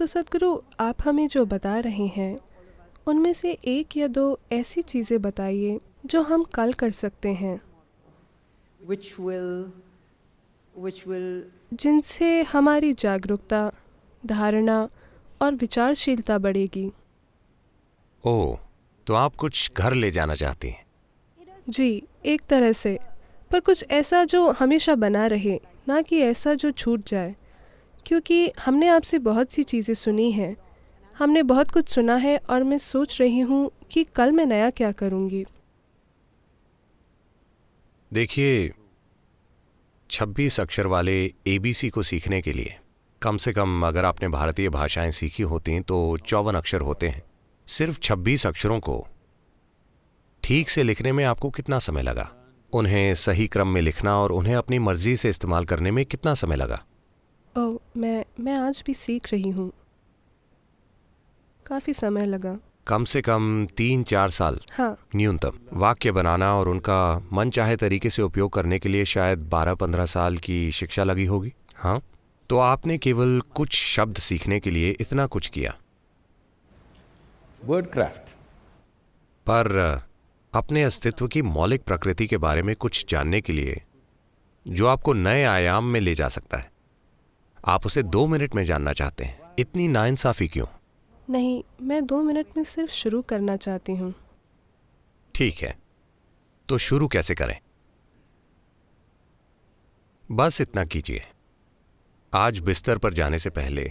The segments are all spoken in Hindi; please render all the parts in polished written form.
तो सद्गुरु, आप हमें जो बता रहे हैं उनमें से एक या दो ऐसी चीज़ें बताइए जो हम कल कर सकते हैं, which will जिनसे हमारी जागरूकता, धारणा और विचारशीलता बढ़ेगी। ओह, तो आप कुछ घर ले जाना चाहती हैं? जी, एक तरह से, पर कुछ ऐसा जो हमेशा बना रहे, ना कि ऐसा जो छूट जाए। क्योंकि हमने आपसे बहुत सी चीज़ें सुनी हैं, हमने बहुत कुछ सुना है और मैं सोच रही हूँ कि कल मैं नया क्या करूँगी। देखिए, 26 अक्षर वाले एबीसी को सीखने के लिए कम से कम अगर आपने भारतीय भाषाएं सीखी होती तो 54 अक्षर होते हैं। सिर्फ 26 अक्षरों को ठीक से लिखने में आपको कितना समय लगा? उन्हें सही क्रम में लिखना और उन्हें अपनी मर्जी से इस्तेमाल करने में कितना समय लगा? ओह, मैं आज भी सीख रही हूँ। काफ़ी समय लगा। कम से कम 3-4 साल हाँ। न्यूनतम। वाक्य बनाना और उनका मन चाहे तरीके से उपयोग करने के लिए शायद 12-15 साल की शिक्षा लगी होगी। हाँ, तो आपने केवल कुछ शब्द सीखने के लिए इतना कुछ किया। Word craft. पर अपने अस्तित्व की मौलिक प्रकृति के बारे में कुछ जानने के लिए जो आपको नए आयाम में ले जा सकता है, आप उसे 2 मिनट में जानना चाहते हैं। इतनी नाइंसाफी क्यों? नहीं, मैं 2 मिनट में सिर्फ शुरू करना चाहती हूँ। ठीक है, तो शुरू कैसे करें? बस इतना कीजिए। आज बिस्तर पर जाने से पहले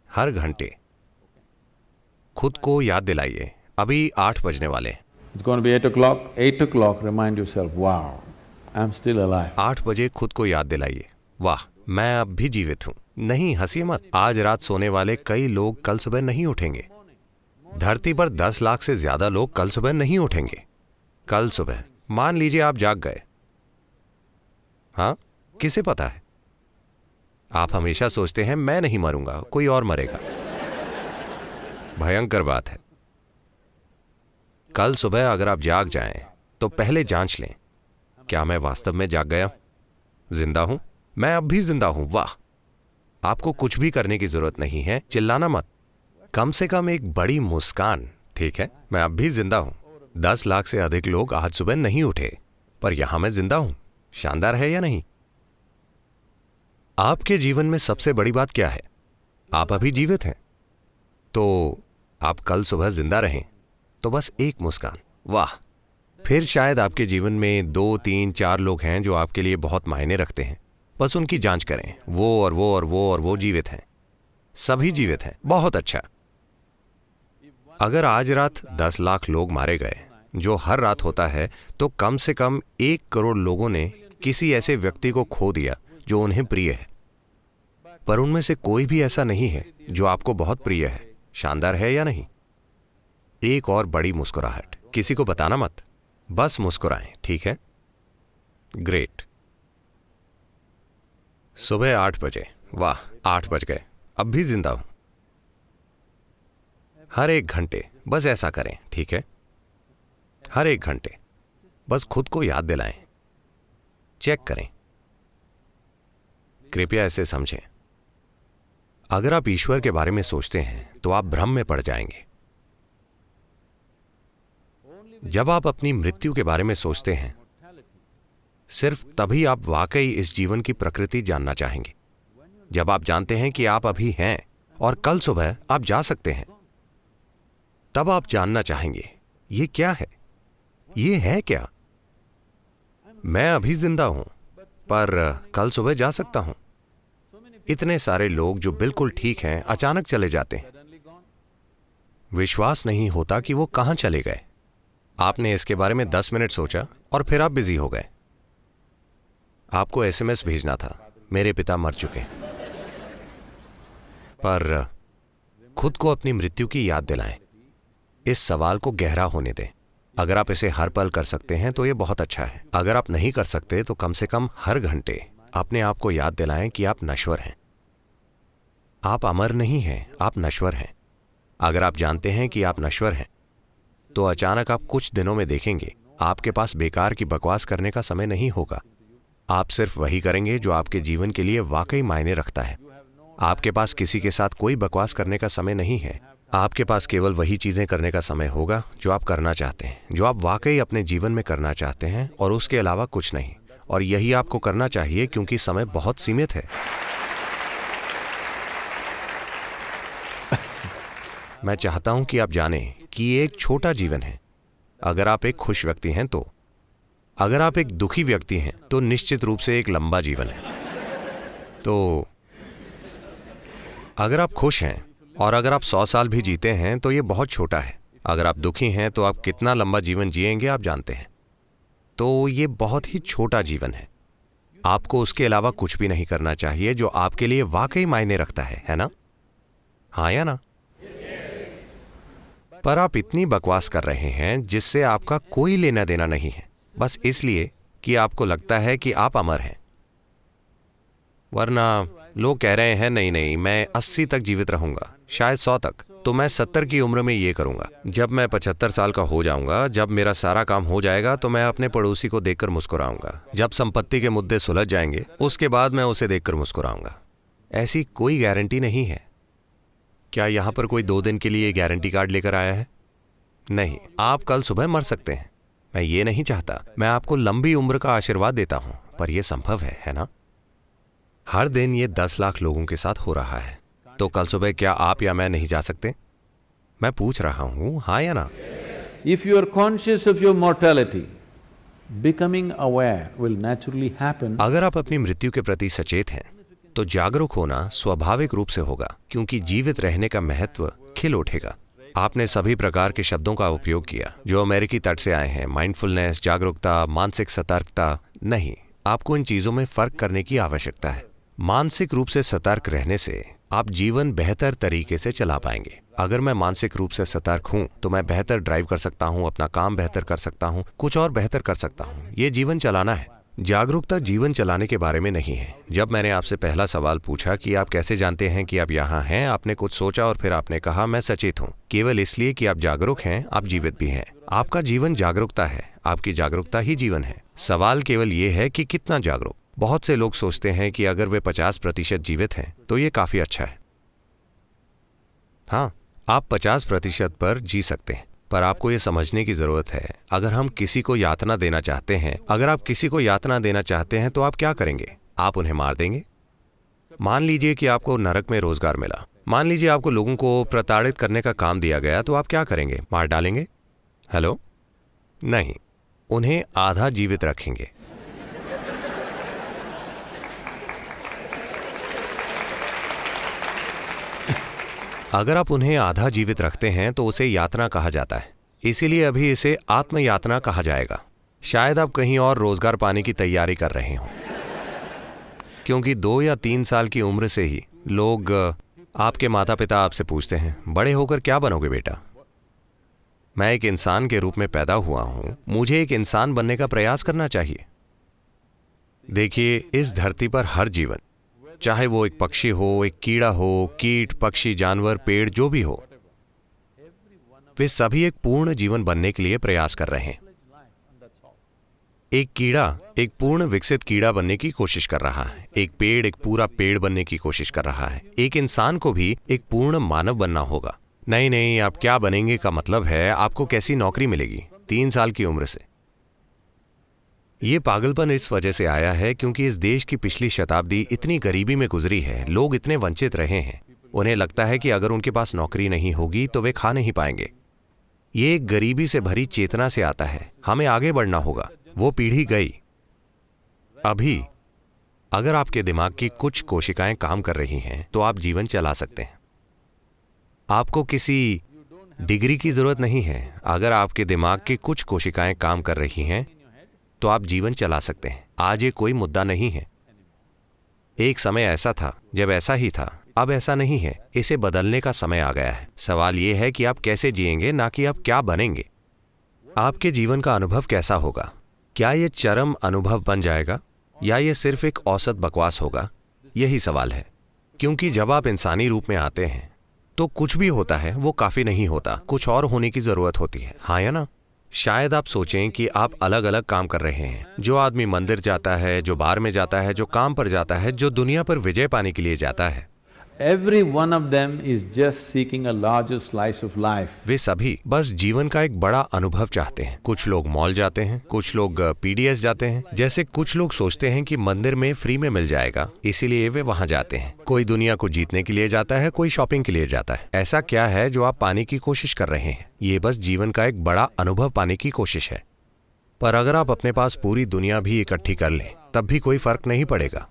हर घंटे खुद को याद दिलाइए, अभी 8 बजने वाले हैं। It's going to be 8 o'clock. 8 o'clock, remind yourself, wow, I'm still alive. 8 बजे खुद को याद दिलाइए, वाह, मैं अब भी जीवित हूं। नहीं, हंसिए मत। आज रात सोने वाले कई लोग कल सुबह नहीं उठेंगे। धरती पर 10 लाख से ज्यादा लोग कल सुबह नहीं उठेंगे। कल सुबह मान लीजिए आप जाग गए। हाँ, किसे पता है? आप हमेशा सोचते हैं मैं नहीं मरूंगा, कोई और मरेगा। भयंकर बात है। कल सुबह अगर आप जाग जाएं तो पहले जांच लें, क्या मैं वास्तव में जाग गया? जिंदा हूं? मैं अब भी जिंदा हूं। वाह, आपको कुछ भी करने की जरूरत नहीं है। चिल्लाना मत, कम से कम एक बड़ी मुस्कान। ठीक है, मैं अब भी जिंदा हूं। 10 लाख से अधिक लोग आज सुबह नहीं उठे, पर यहां मैं जिंदा हूं। शानदार है या नहीं? आपके जीवन में सबसे बड़ी बात क्या है? आप अभी जीवित हैं। तो आप कल सुबह जिंदा रहें तो बस एक मुस्कान। वाह, फिर शायद आपके जीवन में 2, 3, 4 लोग हैं जो आपके लिए बहुत मायने रखते हैं। बस उनकी जांच करें। वो और वो और वो और वो जीवित हैं, सभी जीवित हैं। बहुत अच्छा। अगर आज रात 10 लाख लोग मारे गए, जो हर रात होता है, तो कम से कम 1 करोड़ लोगों ने किसी ऐसे व्यक्ति को खो दिया जो उन्हें प्रिय है। पर उनमें से कोई भी ऐसा नहीं है जो आपको बहुत प्रिय है। शानदार है या नहीं? एक और बड़ी मुस्कुराहट। किसी को बताना मत, बस मुस्कुराएं। ठीक है, ग्रेट। सुबह 8 बजे। वाह, 8 बज गए, अब भी जिंदा हूं। हर एक घंटे बस ऐसा करें। ठीक है, हर एक घंटे बस खुद को याद दिलाएं, चेक करें। कृपया ऐसे समझें, अगर आप ईश्वर के बारे में सोचते हैं तो आप भ्रम में पड़ जाएंगे। जब आप अपनी मृत्यु के बारे में सोचते हैं, सिर्फ तभी आप वाकई इस जीवन की प्रकृति जानना चाहेंगे। जब आप जानते हैं कि आप अभी हैं और कल सुबह आप जा सकते हैं, तब आप जानना चाहेंगे ये क्या है, ये है क्या? मैं अभी जिंदा हूं, पर कल सुबह जा सकता हूं। इतने सारे लोग जो बिल्कुल ठीक हैं अचानक चले जाते हैं। विश्वास नहीं होता कि वो कहां चले गए। आपने इसके बारे में 10 मिनट सोचा और फिर आप बिजी हो गए। आपको एसएमएस भेजना था, मेरे पिता मर चुके हैं। पर खुद को अपनी मृत्यु की याद दिलाएं। इस सवाल को गहरा होने दें। अगर आप इसे हर पल कर सकते हैं तो यह बहुत अच्छा है। अगर आप नहीं कर सकते तो कम से कम हर घंटे अपने आप को याद दिलाएं कि आप नश्वर हैं। आप अमर नहीं हैं, आप नश्वर हैं। अगर आप जानते हैं कि आप नश्वर हैं, तो अचानक आप कुछ दिनों में देखेंगे आपके पास बेकार की बकवास करने का समय नहीं होगा। आप सिर्फ वही करेंगे जो आपके जीवन के लिए वाकई मायने रखता है। आपके पास किसी के साथ कोई बकवास करने का समय नहीं है। आपके पास केवल वही चीजें करने का समय होगा जो आप करना चाहते हैं, जो आप वाकई अपने जीवन में करना चाहते हैं, और उसके अलावा कुछ नहीं। और यही आपको करना चाहिए क्योंकि समय बहुत सीमित है। मैं चाहता हूं कि आप जानें कि ये एक छोटा जीवन है। अगर आप एक खुश व्यक्ति हैं तो, अगर आप एक दुखी व्यक्ति हैं तो निश्चित रूप से एक लंबा जीवन है। तो अगर आप खुश हैं और अगर आप 100 साल भी जीते हैं तो ये बहुत छोटा है। अगर आप दुखी हैं तो आप कितना लंबा जीवन जिएंगे आप जानते हैं। तो ये बहुत ही छोटा जीवन है। आपको उसके अलावा कुछ भी नहीं करना चाहिए जो आपके लिए वाकई मायने रखता है ना? हाँ या ना? पर आप इतनी बकवास कर रहे हैं जिससे आपका कोई लेना देना नहीं है, बस इसलिए कि आपको लगता है कि आप अमर हैं। वरना लोग कह रहे हैं नहीं नहीं, मैं 80 तक जीवित रहूंगा, शायद 100 तक, तो मैं 70 की उम्र में ये करूंगा। जब मैं 75 साल का हो जाऊंगा, जब मेरा सारा काम हो जाएगा, तो मैं अपने पड़ोसी को देखकर मुस्कुराऊंगा। जब संपत्ति के मुद्दे सुलझ जाएंगे, उसके बाद मैं उसे देखकर मुस्कुराऊंगा। ऐसी कोई गारंटी नहीं है। क्या यहां पर कोई 2 दिन के लिए गारंटी कार्ड लेकर आया है? नहीं। आप कल सुबह मर सकते हैं। मैं ये नहीं चाहता। मैं आपको लंबी उम्र का आशीर्वाद देता हूं, पर यह संभव है ना? हर दिन ये 10 लाख लोगों के साथ हो रहा है। तो कल सुबह क्या आप या मैं नहीं जा सकते? मैं पूछ रहा हूं, हाँ या ना? If you are conscious of your mortality, becoming aware will naturally happen. अगर आप अपनी मृत्यु के प्रति सचेत हैं तो जागरूक होना स्वाभाविक रूप से होगा, क्योंकि जीवित रहने का महत्व खिल उठेगा। आपने सभी प्रकार के शब्दों का उपयोग किया जो अमेरिकी तट से आए हैं, माइंडफुलनेस, जागरूकता, मानसिक सतर्कता। नहीं, आपको इन चीजों में फर्क करने की आवश्यकता है। मानसिक रूप से सतर्क रहने से आप जीवन बेहतर तरीके से चला पाएंगे। अगर मैं मानसिक रूप से सतर्क हूं तो मैं बेहतर ड्राइव कर सकता हूं, अपना काम बेहतर कर सकता हूं, कुछ और बेहतर कर सकता हूं। ये जीवन चलाना है। जागरूकता जीवन चलाने के बारे में नहीं है। जब मैंने आपसे पहला सवाल पूछा कि आप कैसे जानते हैं कि आप यहाँ हैं, आपने कुछ सोचा और फिर आपने कहा मैं सचेत हूँ। केवल इसलिए कि आप जागरूक हैं, आप जीवित भी हैं। आपका जीवन जागरूकता है, आपकी जागरूकता ही जीवन है। सवाल केवल ये है कि कितना जागरूक। बहुत से लोग सोचते हैं कि अगर वे 50% जीवित हैं तो ये काफी अच्छा है। हाँ, आप 50% पर जी सकते हैं, पर आपको ये समझने की जरूरत है, अगर हम किसी को यातना देना चाहते हैं, अगर आप किसी को यातना देना चाहते हैं तो आप क्या करेंगे? आप उन्हें मार देंगे। मान लीजिए कि आपको नरक में रोजगार मिला, मान लीजिए आपको लोगों को प्रताड़ित करने का काम दिया गया, तो आप क्या करेंगे? मार डालेंगे? हेलो? नहीं, उन्हें आधा जीवित रखेंगे। अगर आप उन्हें आधा जीवित रखते हैं तो उसे यातना कहा जाता है, इसीलिए अभी इसे आत्मयातना कहा जाएगा। शायद आप कहीं और रोजगार पाने की तैयारी कर रहे हों, क्योंकि 2 या 3 साल की उम्र से ही लोग, आपके माता पिता आपसे पूछते हैं, बड़े होकर क्या बनोगे बेटा? मैं एक इंसान के रूप में पैदा हुआ हूं, मुझे एक इंसान बनने का प्रयास करना चाहिए। देखिए, इस धरती पर हर जीवन, चाहे वो एक पक्षी हो, एक कीड़ा हो, कीट, पक्षी, जानवर, पेड़, जो भी हो, वे सभी एक पूर्ण जीवन बनने के लिए प्रयास कर रहे हैं। एक कीड़ा एक पूर्ण विकसित कीड़ा बनने की कोशिश कर रहा है, एक पेड़ एक पूरा पेड़ बनने की कोशिश कर रहा है। एक इंसान को भी एक पूर्ण मानव बनना होगा। नहीं नहीं, आप क्या बनेंगे का मतलब है आपको कैसी नौकरी मिलेगी 3 साल की उम्र से। ये पागलपन इस वजह से आया है क्योंकि इस देश की पिछली शताब्दी इतनी गरीबी में गुजरी है, लोग इतने वंचित रहे हैं। उन्हें लगता है कि अगर उनके पास नौकरी नहीं होगी तो वे खा नहीं पाएंगे। ये एक गरीबी से भरी चेतना से आता है। हमें आगे बढ़ना होगा। वो पीढ़ी गई। अभी अगर आपके दिमाग की कुछ कोशिकाएं काम कर रही हैं तो आप जीवन चला सकते हैं। आपको किसी डिग्री की जरूरत नहीं है। अगर आपके दिमाग की कुछ कोशिकाएं काम कर रही हैं तो आप जीवन चला सकते हैं। आज ये कोई मुद्दा नहीं है। एक समय ऐसा था जब ऐसा ही था, अब ऐसा नहीं है। इसे बदलने का समय आ गया है। सवाल ये है कि आप कैसे जिएंगे, ना कि आप क्या बनेंगे। आपके जीवन का अनुभव कैसा होगा? क्या ये चरम अनुभव बन जाएगा या ये सिर्फ एक औसत बकवास होगा? यही सवाल है। क्योंकि जब आप इंसानी रूप में आते हैं तो कुछ भी होता है वो काफी नहीं होता, कुछ और होने की जरूरत होती है। हाँ या ना? शायद आप सोचें कि आप अलग अलग काम कर रहे हैं। जो आदमी मंदिर जाता है, जो बार में जाता है, जो काम पर जाता है, जो दुनिया पर विजय पाने के लिए जाता है, every one of them is just seeking a larger slice of life. वे सभी बस जीवन का एक बड़ा अनुभव चाहते हैं। कुछ लोग मॉल जाते हैं, कुछ लोग पीडीएस जाते हैं, जैसे कुछ लोग सोचते हैं कि मंदिर में फ्री में मिल जाएगा, इसीलिए वे वहां जाते हैं। कोई दुनिया को जीतने के लिए जाता है, कोई शॉपिंग के लिए जाता है। ऐसा क्या है जो आप पाने की कोशिश कर रहे हैं? ये बस जीवन का एक बड़ा अनुभव पाने की कोशिश है। पर अगर आप अपने पास पूरी दुनिया भी इकट्ठी कर लें, तब भी कोई फर्क नहीं पड़ेगा,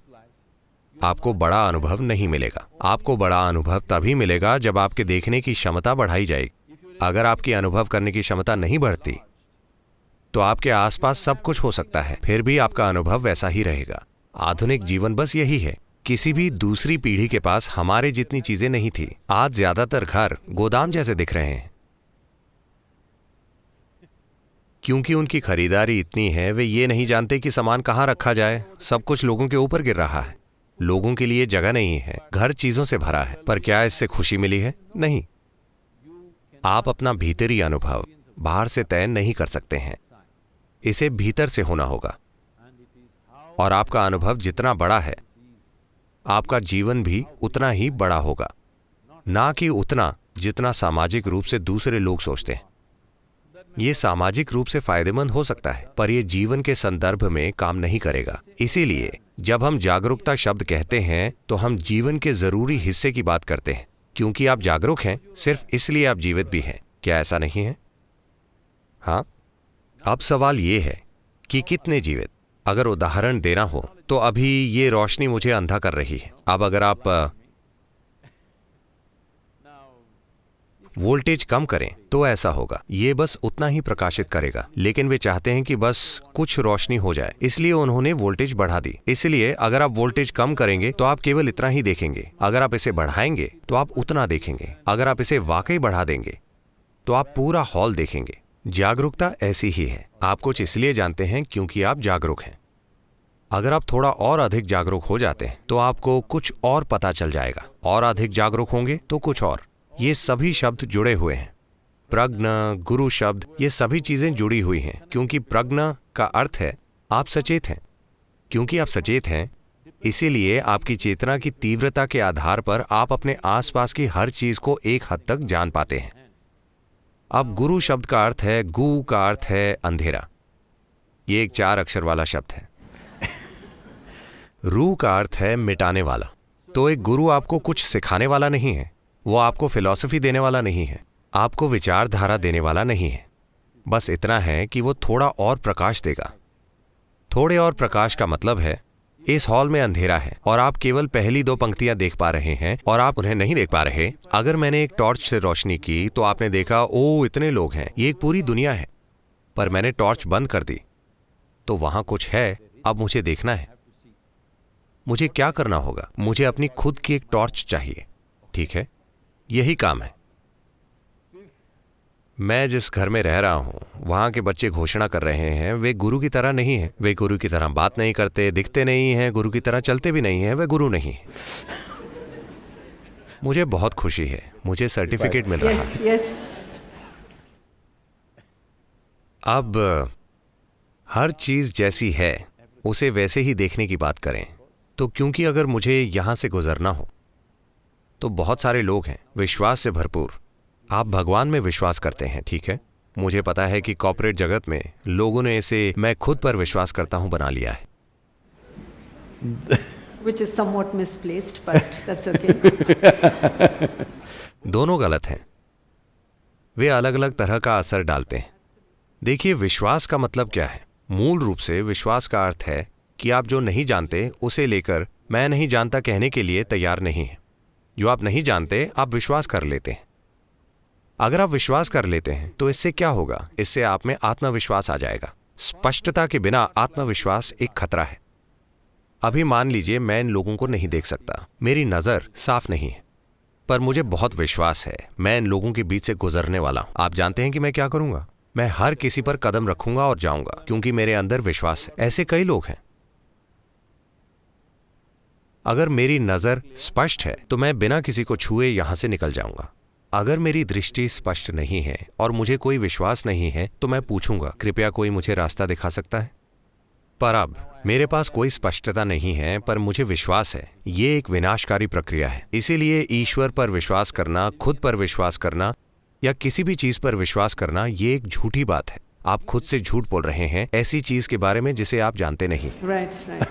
आपको बड़ा अनुभव नहीं मिलेगा। आपको बड़ा अनुभव तभी मिलेगा जब आपके देखने की क्षमता बढ़ाई जाएगी। अगर आपकी अनुभव करने की क्षमता नहीं बढ़ती, तो आपके आसपास सब कुछ हो सकता है, फिर भी आपका अनुभव वैसा ही रहेगा। आधुनिक जीवन बस यही है। किसी भी दूसरी पीढ़ी के पास हमारे जितनी चीजें नहीं थी। आज ज्यादातर घर गोदाम जैसे दिख रहे हैं, क्योंकि उनकी खरीदारी इतनी है, वे ये नहीं जानते कि सामान कहाँ रखा जाए। सब कुछ लोगों के ऊपर गिर रहा है। लोगों के लिए जगह नहीं है, घर चीजों से भरा है। पर क्या इससे खुशी मिली है? नहीं। आप अपना भीतरी अनुभव बाहर से तय नहीं कर सकते हैं, इसे भीतर से होना होगा। और आपका अनुभव जितना बड़ा है, आपका जीवन भी उतना ही बड़ा होगा, ना कि उतना जितना सामाजिक रूप से दूसरे लोग सोचते हैं। ये सामाजिक रूप से फायदेमंद हो सकता है, पर यह जीवन के संदर्भ में काम नहीं करेगा। इसीलिए जब हम जागरूकता शब्द कहते हैं, तो हम जीवन के जरूरी हिस्से की बात करते हैं। क्योंकि आप जागरूक हैं, सिर्फ इसलिए आप जीवित भी हैं। क्या ऐसा नहीं है? हाँ। अब सवाल ये है कि कितने जीवित? अगर उदाहरण देना हो तो अभी ये रोशनी मुझे अंधा कर रही है। अब अगर आप वोल्टेज कम करें तो ऐसा होगा, ये बस उतना ही प्रकाशित करेगा। लेकिन वे चाहते हैं कि बस कुछ रोशनी हो जाए, इसलिए उन्होंने वोल्टेज बढ़ा दी। इसलिए अगर आप वोल्टेज कम करेंगे तो आप केवल इतना ही देखेंगे। अगर आप इसे बढ़ाएंगे तो आप उतना देखेंगे। अगर आप इसे वाकई बढ़ा देंगे तो आप पूरा हॉल देखेंगे। जागरूकता ऐसी ही है। आप कुछ इसलिए जानते हैं क्योंकि आप जागरूक हैं। अगर आप थोड़ा और अधिक जागरूक हो जाते हैं तो आपको कुछ और पता चल जाएगा। और अधिक जागरूक होंगे तो कुछ और। ये सभी शब्द जुड़े हुए हैं। प्रज्ञ, गुरु शब्द, ये सभी चीजें जुड़ी हुई हैं। क्योंकि प्रज्ञ का अर्थ है आप सचेत हैं। क्योंकि आप सचेत हैं, इसीलिए आपकी चेतना की तीव्रता के आधार पर आप अपने आसपास की हर चीज को एक हद तक जान पाते हैं। अब गुरु शब्द का अर्थ है, गु का अर्थ है अंधेरा। ये एक 4 अक्षर वाला शब्द है। रू का अर्थ है मिटाने वाला। तो एक गुरु आपको कुछ सिखाने वाला नहीं है, वो आपको फिलॉसफी देने वाला नहीं है, आपको विचारधारा देने वाला नहीं है। बस इतना है कि वो थोड़ा और प्रकाश देगा। थोड़े और प्रकाश का मतलब है इस हॉल में अंधेरा है और आप केवल पहली 2 पंक्तियां देख पा रहे हैं और आप उन्हें नहीं देख पा रहे। अगर मैंने एक टॉर्च से रोशनी की तो आपने देखा, ओ इतने लोग हैं, ये एक पूरी दुनिया है। पर मैंने टॉर्च बंद कर दी तो वहां कुछ है। अब मुझे देखना है। मुझे क्या करना होगा? मुझे अपनी खुद की एक टॉर्च चाहिए। ठीक है, यही काम है। मैं जिस घर में रह रहा हूं, वहां के बच्चे घोषणा कर रहे हैं, वे गुरु की तरह नहीं हैं। वे गुरु की तरह बात नहीं करते, दिखते नहीं हैं, गुरु की तरह चलते भी नहीं हैं। वे गुरु नहीं हैं। मुझे बहुत खुशी है, मुझे सर्टिफिकेट मिल रहा है। Yes. अब हर चीज जैसी है उसे वैसे ही देखने की बात करें तो क्योंकि अगर मुझे यहां से गुजरना हो तो बहुत सारे लोग हैं विश्वास से भरपूर। आप भगवान में विश्वास करते हैं, ठीक है। मुझे पता है कि कॉर्पोरेट जगत में लोगों ने इसे मैं खुद पर विश्वास करता हूं बना लिया है। Which is somewhat misplaced, but that's okay. दोनों गलत हैं। वे अलग अलग तरह का असर डालते हैं। देखिए, विश्वास का मतलब क्या है? मूल रूप से विश्वास का अर्थ है कि आप जो नहीं जानते उसे लेकर मैं नहीं जानता कहने के लिए तैयार नहीं हैं। जो आप नहीं जानते आप विश्वास कर लेते हैं। अगर आप विश्वास कर लेते हैं तो इससे क्या होगा? इससे आप में आत्मविश्वास आ जाएगा। स्पष्टता के बिना आत्मविश्वास एक खतरा है। अभी मान लीजिए मैं इन लोगों को नहीं देख सकता, मेरी नजर साफ नहीं है, पर मुझे बहुत विश्वास है मैं इन लोगों के बीच से गुजरने वाला हूं। आप जानते हैं कि मैं क्या करूंगा? मैं हर किसी पर कदम रखूंगा और जाऊंगा, क्योंकि मेरे अंदर विश्वास है। ऐसे कई लोग हैं। अगर मेरी नजर स्पष्ट है तो मैं बिना किसी को छुए यहां से निकल जाऊंगा। अगर मेरी दृष्टि स्पष्ट नहीं है और मुझे कोई विश्वास नहीं है तो मैं पूछूंगा, कृपया कोई मुझे रास्ता दिखा सकता है? पर अब मेरे पास कोई स्पष्टता नहीं है, पर मुझे विश्वास है। ये एक विनाशकारी प्रक्रिया है। इसीलिए ईश्वर पर विश्वास करना, खुद पर विश्वास करना या किसी भी चीज पर विश्वास करना, ये एक झूठी बात है। आप खुद से झूठ बोल रहे हैं ऐसी चीज के बारे में जिसे आप जानते नहीं। Right, right.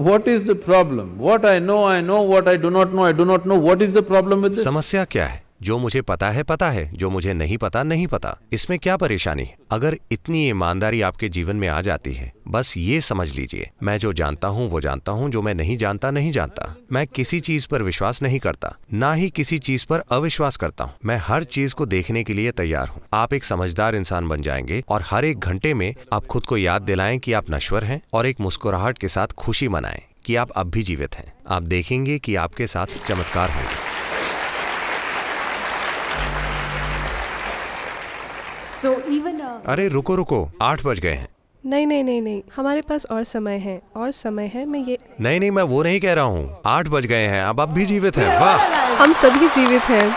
What is the problem? What I know, what I do not know, I do not know. What is the problem with this? समस्या क्या है? जो मुझे पता है पता है, जो मुझे नहीं पता नहीं पता। इसमें क्या परेशानी है? अगर इतनी ईमानदारी आपके जीवन में आ जाती है, बस ये समझ लीजिए, मैं जो जानता हूँ वो जानता हूँ, जो मैं नहीं जानता नहीं जानता। मैं किसी चीज पर विश्वास नहीं करता, ना ही किसी चीज पर अविश्वास करता हूँ। मैं हर चीज को देखने के लिए तैयार हूँ। आप एक समझदार इंसान बन जाएंगे और हर एक घंटे में आप खुद को याद दिलाएं कि आप नश्वर हैं और एक मुस्कुराहट के साथ खुशी मनाएं कि आप अब भी जीवित हैं। आप देखेंगे कि आपके साथ चमत्कार होंगे। So even अरे रुको रुको, 8 बज गए हैं। नहीं नहीं नहीं नहीं, हमारे पास और समय है, और समय है। मैं ये नहीं नहीं, मैं वो नहीं कह रहा हूँ। 8 बज गए हैं, अब भी जीवित हैं। वाह! हम सभी जीवित हैं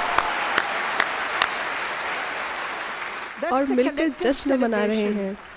that's और the मिलकर collective जश्न मना रहे celebration. हैं।